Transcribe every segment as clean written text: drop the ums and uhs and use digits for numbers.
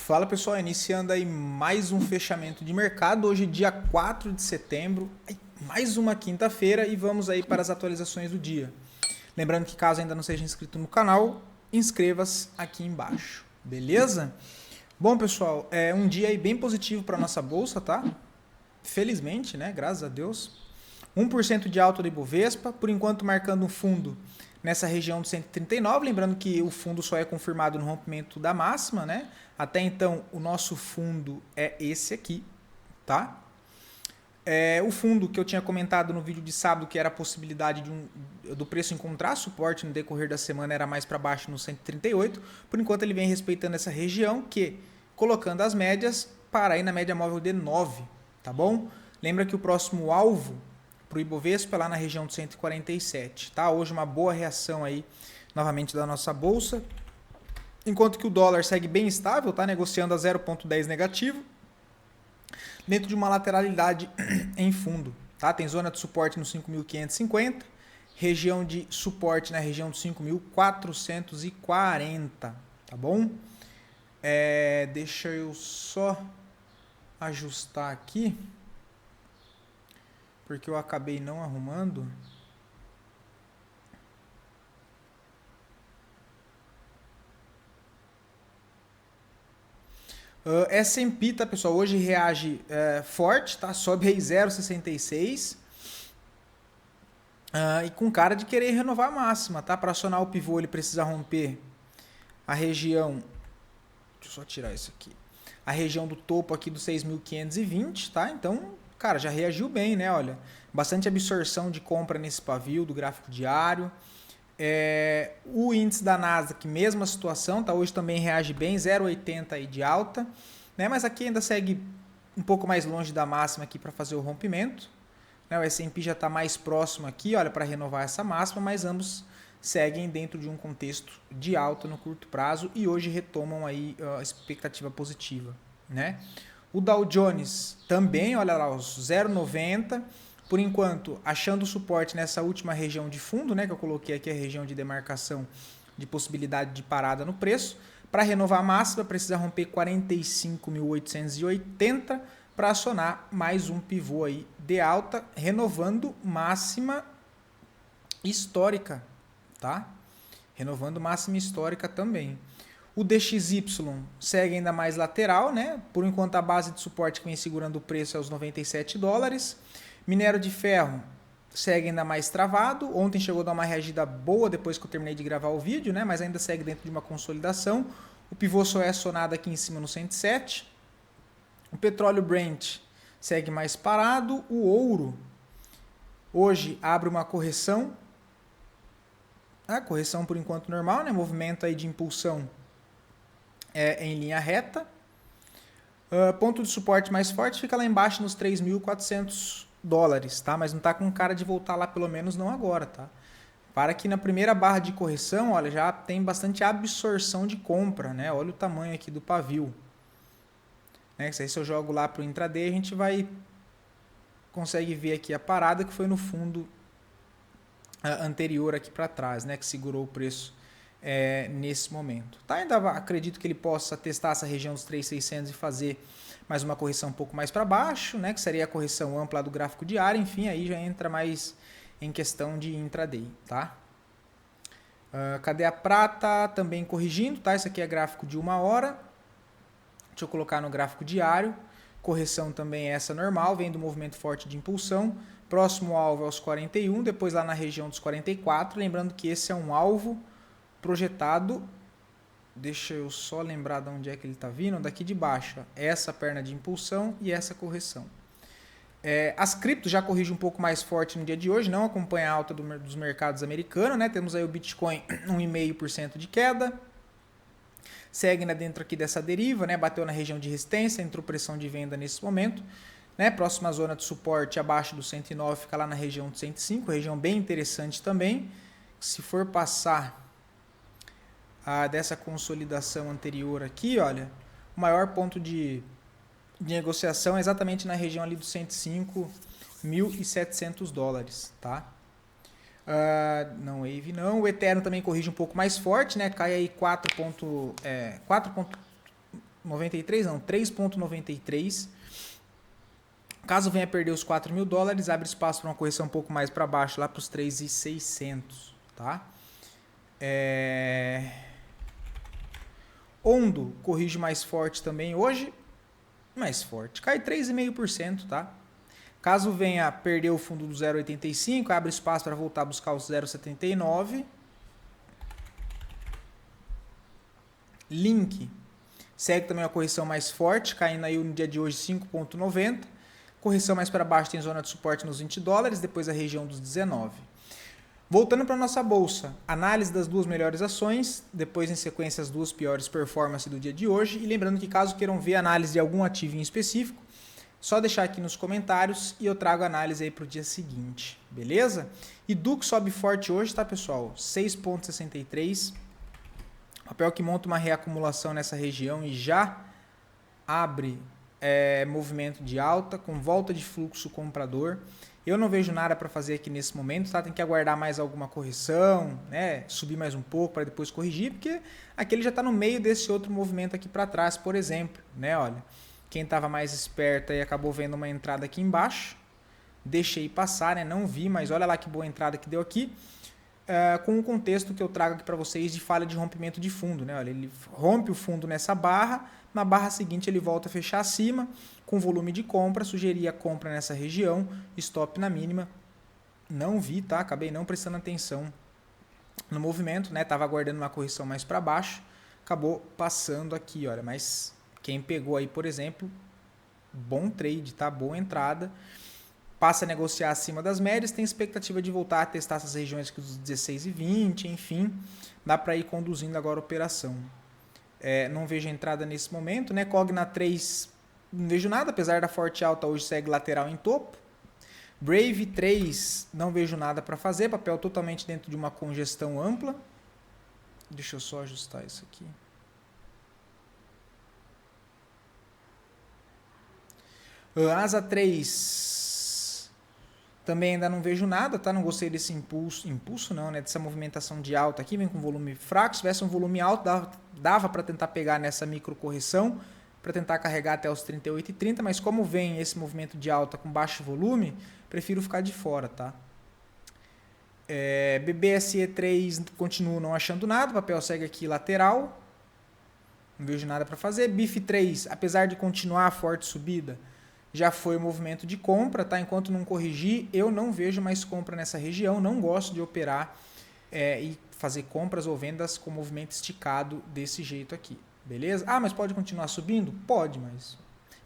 Fala pessoal, iniciando aí mais um fechamento de mercado, hoje dia 4 de setembro, mais uma quinta-feira e vamos aí para as atualizações do dia. Lembrando que caso ainda não seja inscrito no canal, inscreva-se aqui embaixo, beleza? Bom pessoal, é um dia aí bem positivo para a nossa bolsa, tá? Felizmente, né? Graças a Deus. 1% de alta do Ibovespa, por enquanto marcando um fundo nessa região de 139, lembrando que o fundo só é confirmado no rompimento da máxima, né? Até então, o nosso fundo é esse aqui, tá? O fundo que eu tinha comentado no vídeo de sábado, que era a possibilidade do preço encontrar suporte no decorrer da semana, era mais para baixo no 138. Por enquanto, ele vem respeitando essa região, que, colocando as médias, para aí na média móvel de 9, tá bom? Lembra que o próximo alvo para o Ibovespa é lá na região de 147, tá? Hoje uma boa reação aí, novamente, da nossa bolsa. Enquanto que o dólar segue bem estável, tá? Negociando a 0,10 negativo, dentro de uma lateralidade em fundo, tá? Tem zona de suporte no 5.550, região de suporte na região de 5.440, tá bom? Deixa eu só ajustar aqui, porque eu acabei não arrumando. S&P, tá, pessoal? Hoje reage forte, tá? Sobe aí 0,66. E com cara de querer renovar a máxima, tá? Para acionar o pivô, ele precisa romper a região... Deixa eu só tirar isso aqui. A região do topo aqui do 6.520, tá? Então, cara, já reagiu bem, né? Olha, bastante absorção de compra nesse pavio do gráfico diário. O índice da Nasdaq, mesma situação, tá? Hoje também reage bem, 0,80 aí de alta, né? Mas aqui ainda segue um pouco mais longe da máxima aqui para fazer o rompimento, né? O S&P já está mais próximo aqui, olha, para renovar essa máxima, mas ambos seguem dentro de um contexto de alta no curto prazo e hoje retomam aí a expectativa positiva, né? O Dow Jones também, olha lá, os 0,90. Por enquanto, achando suporte nessa última região de fundo, né, que eu coloquei aqui a região de demarcação de possibilidade de parada no preço. Para renovar a máxima, precisa romper 45.880 para acionar mais um pivô aí de alta, renovando máxima histórica, tá? Renovando máxima histórica também. O DXY segue ainda mais lateral, né? Por enquanto, a base de suporte que vem segurando o preço é os 97 dólares. Minério de ferro segue ainda mais travado. Ontem chegou a dar uma reagida boa depois que eu terminei de gravar o vídeo, né? Mas ainda segue dentro de uma consolidação. O pivô só é acionado aqui em cima no 107. O petróleo Brent segue mais parado. O ouro hoje abre uma correção. A correção por enquanto normal, né? Movimento aí de impulsão em linha reta. Ponto de suporte mais forte fica lá embaixo nos 3.400 dólares, tá? Mas não tá com cara de voltar lá, pelo menos não agora, tá? Para que na primeira barra de correção, olha, já tem bastante absorção de compra, né? Olha o tamanho aqui do pavio. Né? Se eu jogo lá para o intraday, a gente consegue ver aqui a parada que foi no fundo anterior aqui para trás, né? Que segurou o preço nesse momento. Tá? Ainda acredito que ele possa testar essa região dos 3.600 e fazer mais uma correção um pouco mais para baixo, né, que seria a correção ampla do gráfico diário, enfim, aí já entra mais em questão de intraday, tá? Cadê a prata? Também corrigindo, tá? Isso aqui é gráfico de 1 hora. Deixa eu colocar no gráfico diário. Correção também é essa normal, vem do movimento forte de impulsão. Próximo alvo é os 41, depois lá na região dos 44, lembrando que esse é um alvo projetado. Deixa eu só lembrar de onde é que ele está vindo. Daqui de baixo, ó, essa perna de impulsão e essa correção. As criptos já corrigem um pouco mais forte no dia de hoje, não acompanha a alta dos mercados americanos, né? Temos aí o Bitcoin 1,5% de queda. Segue ainda dentro aqui dessa deriva, né? Bateu na região de resistência, entrou pressão de venda nesse momento. Né? Próxima zona de suporte abaixo do 109 fica lá na região de 105, região bem interessante também. Se for passar dessa consolidação anterior aqui, olha, o maior ponto de negociação é exatamente na região ali dos 105.700 dólares, tá? Não, Wave não. O Ethereum também corrige um pouco mais forte, né? Cai aí 93 não, 3,93. Caso venha a perder os $4.000, abre espaço para uma correção um pouco mais para baixo, lá para os 3.600, tá? Ondo corrige mais forte também hoje, mais forte, cai 3,5%, tá? Caso venha a perder o fundo do 0,85, abre espaço para voltar a buscar os 0,79. Link segue também uma correção mais forte, caindo aí no dia de hoje 5,90. Correção mais para baixo tem zona de suporte nos $20, depois a região dos 19. Voltando para a nossa bolsa, análise das duas melhores ações, depois em sequência as duas piores performances do dia de hoje. E lembrando que caso queiram ver análise de algum ativo em específico, só deixar aqui nos comentários e eu trago a análise aí para o dia seguinte, beleza? E Dux sobe forte hoje, tá pessoal? 6,63. Papel que monta uma reacumulação nessa região e já abre movimento de alta, com volta de fluxo comprador. Eu não vejo nada para fazer aqui nesse momento, tá? Tem que aguardar mais alguma correção, né? Subir mais um pouco para depois corrigir, porque aqui ele já está no meio desse outro movimento aqui para trás, por exemplo, né? Olha, quem estava mais esperto aí acabou vendo uma entrada aqui embaixo, deixei passar, né? Não vi, mas olha lá que boa entrada que deu aqui. Com o contexto que eu trago aqui para vocês de falha de rompimento de fundo, né? Olha, ele rompe o fundo nessa barra, na barra seguinte ele volta a fechar acima, com volume de compra, sugeria compra nessa região, stop na mínima, não vi, tá? Acabei não prestando atenção no movimento, né? Tava aguardando uma correção mais para baixo, acabou passando aqui, olha, mas quem pegou aí, por exemplo, bom trade, tá? Boa entrada. Passa a negociar acima das médias, tem expectativa de voltar a testar essas regiões aqui dos 16 e 20, enfim, dá para ir conduzindo agora a operação. Não vejo entrada nesse momento, né? Cogna 3, não vejo nada, apesar da forte alta hoje segue lateral em topo. Brave 3, não vejo nada para fazer, papel totalmente dentro de uma congestão ampla. Deixa eu só ajustar isso aqui. Asa 3... também ainda não vejo nada, tá? Não gostei desse impulso não, né? Dessa movimentação de alta aqui, vem com volume fraco. Se tivesse um volume alto, dava para tentar pegar nessa micro correção, para tentar carregar até os 38,30, mas como vem esse movimento de alta com baixo volume, prefiro ficar de fora, tá? BBSE3 continuo não achando nada, o papel segue aqui lateral, não vejo nada para fazer. BIF3, apesar de continuar a forte subida, já foi o movimento de compra, tá? Enquanto não corrigir, eu não vejo mais compra nessa região, não gosto de operar e fazer compras ou vendas com movimento esticado desse jeito aqui, beleza? Mas pode continuar subindo? Pode, mas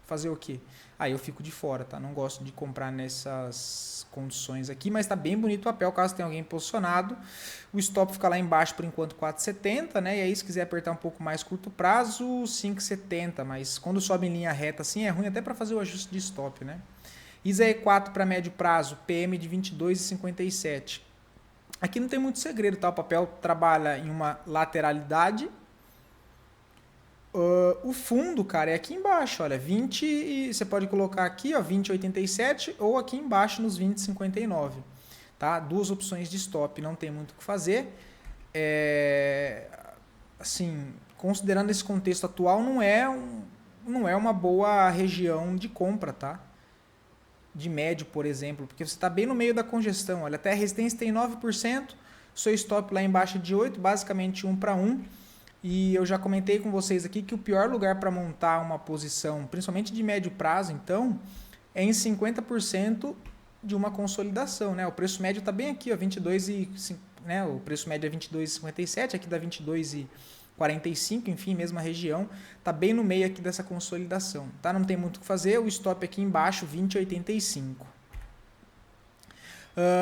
fazer o quê? Aí eu fico de fora, tá? Não gosto de comprar nessas condições aqui, mas tá bem bonito o papel, caso tenha alguém posicionado. O stop fica lá embaixo por enquanto 4,70, né? E aí se quiser apertar um pouco mais curto prazo, 5,70, mas quando sobe em linha reta assim é ruim até para fazer o ajuste de stop, né? ISA E4 para médio prazo, PM de 22,57. Aqui não tem muito segredo, tá? O papel trabalha em uma lateralidade. O fundo, cara, é aqui embaixo, olha, 20, e você pode colocar aqui, ó, 20,87 ou aqui embaixo nos 20,59, tá? Duas opções de stop, não tem muito o que fazer. Assim, considerando esse contexto atual, não é uma boa região de compra, tá? De médio, por exemplo, porque você está bem no meio da congestão, olha, até a resistência tem 9%, seu stop lá embaixo é de 8, basicamente 1 para 1. E eu já comentei com vocês aqui que o pior lugar para montar uma posição, principalmente de médio prazo, então, é em 50% de uma consolidação, né? O preço médio está bem aqui, ó, 22 né? O preço médio é 22,57, aqui dá 22,45, enfim, mesma região, está bem no meio aqui dessa consolidação, tá? Não tem muito o que fazer, o stop aqui embaixo, 20,85.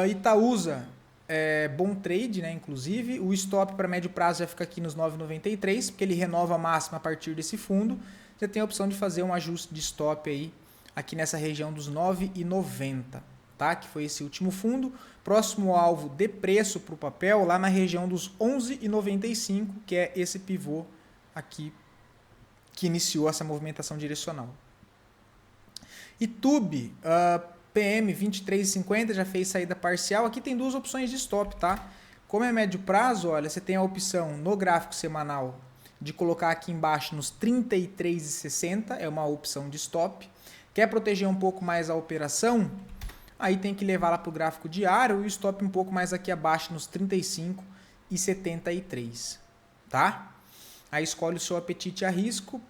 Itaúsa, bom trade, né? Inclusive, o stop para médio prazo já fica aqui nos 9,93, porque ele renova a máxima a partir desse fundo. Você tem a opção de fazer um ajuste de stop aí, aqui nessa região dos 9,90, tá? Que foi esse último fundo. Próximo alvo de preço para o papel, lá na região dos 11,95, que é esse pivô aqui, que iniciou essa movimentação direcional. Itube, PM 23,50 já fez saída parcial. Aqui tem duas opções de stop, tá? Como é médio prazo, olha, você tem a opção no gráfico semanal de colocar aqui embaixo nos 33,60, é uma opção de stop. Quer proteger um pouco mais a operação? Aí tem que levar lá para o gráfico diário e o stop um pouco mais aqui abaixo nos 35,73, tá? Aí escolhe o seu apetite a risco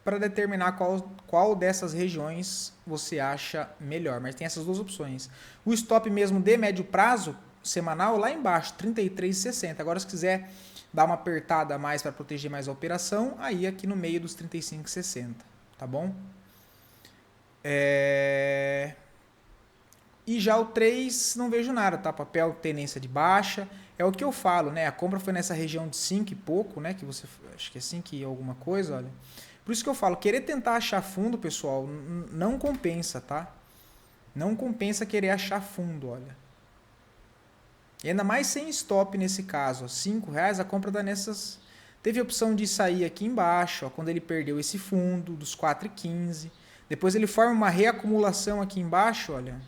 para determinar qual dessas regiões você acha melhor. Mas tem essas duas opções. O stop mesmo de médio prazo, semanal, lá embaixo, 33,60. Agora, se quiser dar uma apertada a mais para proteger mais a operação, aí aqui no meio dos 35,60, tá bom? E já o 3, não vejo nada, tá? Papel tendência de baixa. É o que eu falo, né? A compra foi nessa região de 5 e pouco, né? Que você, acho que é 5 e alguma coisa, olha. Por isso que eu falo, querer tentar achar fundo, pessoal, não compensa, tá? Não compensa querer achar fundo, olha. E ainda mais sem stop nesse caso, ó, R$5, a compra dá nessas... Teve a opção de sair aqui embaixo, ó, quando ele perdeu esse fundo dos 4,15. Depois ele forma uma reacumulação aqui embaixo, olha,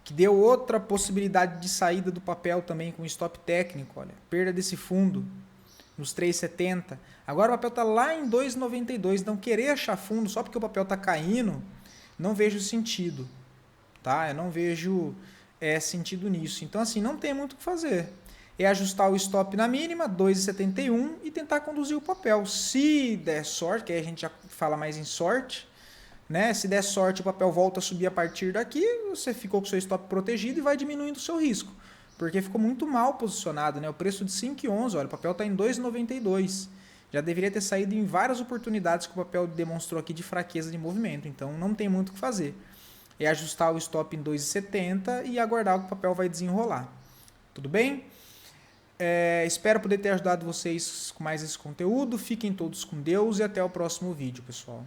que deu outra possibilidade de saída do papel também com stop técnico, olha, perda desse fundo nos 3,70. Agora o papel está lá em 2,92, então querer achar fundo só porque o papel está caindo, não vejo sentido, tá? Eu não vejo sentido nisso. Então assim, não tem muito o que fazer. É ajustar o stop na mínima, 2,71, e tentar conduzir o papel. Se der sorte, que aí a gente já fala mais em sorte, né? Se der sorte, o papel volta a subir a partir daqui, você ficou com o seu stop protegido e vai diminuindo o seu risco. Porque ficou muito mal posicionado, né? O preço de 5,11, olha, o papel está em 2,92. Já deveria ter saído em várias oportunidades que o papel demonstrou aqui de fraqueza de movimento. Então, não tem muito o que fazer. É ajustar o stop em 2,70 e aguardar que o papel vai desenrolar. Tudo bem? Espero poder ter ajudado vocês com mais esse conteúdo. Fiquem todos com Deus e até o próximo vídeo, pessoal.